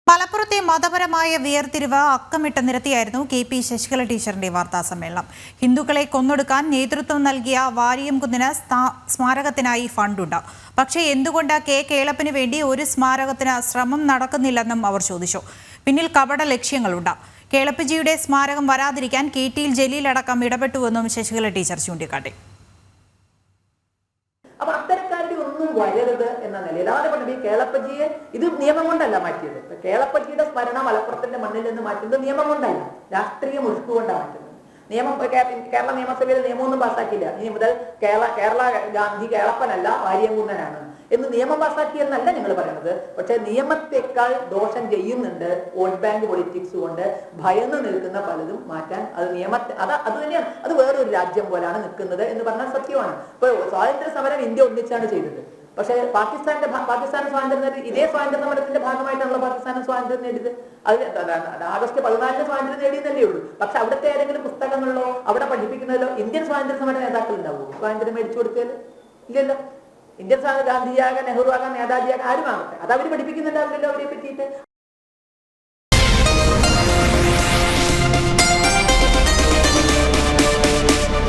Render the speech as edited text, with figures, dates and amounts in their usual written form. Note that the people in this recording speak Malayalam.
മലപ്പുറത്തെ മതപരമായ വേർതിരിവ് അക്കമിട്ട് നിരത്തിയായിരുന്നു കെ.പി. ശശികല ടീച്ചറിന്റെ വാർത്താസമ്മേളനം. ഹിന്ദുക്കളെ കൊന്നൊടുക്കാൻ നേതൃത്വം നൽകിയ വാരിയംകുന്നിന് സ്മാരകത്തിനായി ഫണ്ടുണ്ട്. പക്ഷേ എന്തുകൊണ്ട് കെ. കേളപ്പന് വേണ്ടി ഒരു സ്മാരകത്തിന് ശ്രമം നടക്കുന്നില്ലെന്നും അവർ ചോദിച്ചു. പിന്നിൽ കപട ലക്ഷ്യങ്ങളുണ്ട്. കേളപ്പജിയുടെ സ്മാരകം വരാതിരിക്കാൻ കെ.ടി. ജലീൽ അടക്കം ഇടപെട്ടുവെന്നും ശശികല ടീച്ചർ ചൂണ്ടിക്കാട്ടി. അപ്പൊ അത്തരക്കാരുടെ ഒന്നും വരരുത് എന്ന നിലയിൽ അതാണ് പറഞ്ഞത്. ഈ കേളപ്പജിയെ ഇത് നിയമം കൊണ്ടല്ല മാറ്റിയത്. കേളപ്പജിയുടെ സ്മരണ മലപ്പുറത്തിന്റെ മണ്ണിൽ നിന്ന് മാറ്റുന്നത് നിയമം കൊണ്ടല്ല, രാഷ്ട്രീയ മുഷ്കു കൊണ്ടാണ് മാറ്റുന്നത്. നിയമം കേരള നിയമസഭയിൽ നിയമമൊന്നും പാസ്സാക്കിയില്ല. ഇനി മുതൽ കേരള ഗാന്ധി കേളപ്പനല്ല വാരിയംകുന്നനാണ് എന്ന് നിയമം പാസ്സാക്കിയെന്നല്ല ഞങ്ങൾ പറയുന്നത്. പക്ഷെ നിയമത്തെക്കാൾ ദോഷം ചെയ്യുന്നുണ്ട് വോട്ട് ബാങ്ക് പൊളിറ്റിക്സ് കൊണ്ട് ഭയന്ന് നിൽക്കുന്ന പലതും മാറ്റാൻ അത് തന്നെയാണ്. അത് വേറൊരു രാജ്യം പോലാണ് നിൽക്കുന്നത് എന്ന് പറഞ്ഞാൽ സത്യമാണ്. ഇപ്പൊ സ്വാതന്ത്ര്യ സമരം ഇന്ത്യ ഒന്നിച്ചാണ് ചെയ്തത്. പക്ഷെ പാകിസ്ഥാൻ സ്വാതന്ത്ര്യം നേടി ഇതേ സ്വാതന്ത്ര്യ സമരത്തിന്റെ ഭാഗമായിട്ടാണല്ലോ പാകിസ്ഥാൻ സ്വാതന്ത്ര്യം നേടിയത്. ആഗസ്റ്റ് 14 സ്വാതന്ത്ര്യം നേടിയെന്നല്ലേ ഉള്ളൂ. പക്ഷെ അവിടുത്തെ ഏതെങ്കിലും പുസ്തകങ്ങളിലോ അവിടെ പഠിപ്പിക്കുന്നതിലോ ഇന്ത്യൻ സ്വാതന്ത്ര്യ സമര നേതാക്കൾ ഉണ്ടാവുമോ? സ്വാതന്ത്ര്യം മേടിച്ചു കൊടുത്തത് ഇല്ലല്ലോ. ഇന്ത്യൻ ഗാന്ധിയാകാൻ, നെഹ്റു ആകാൻ, നേതാജിയാകാൻ ആരും ആകട്ടെ, അത് അവർ പഠിപ്പിക്കുന്നുണ്ടാവില്ലല്ലോ അവരെ പറ്റിയിട്ട്.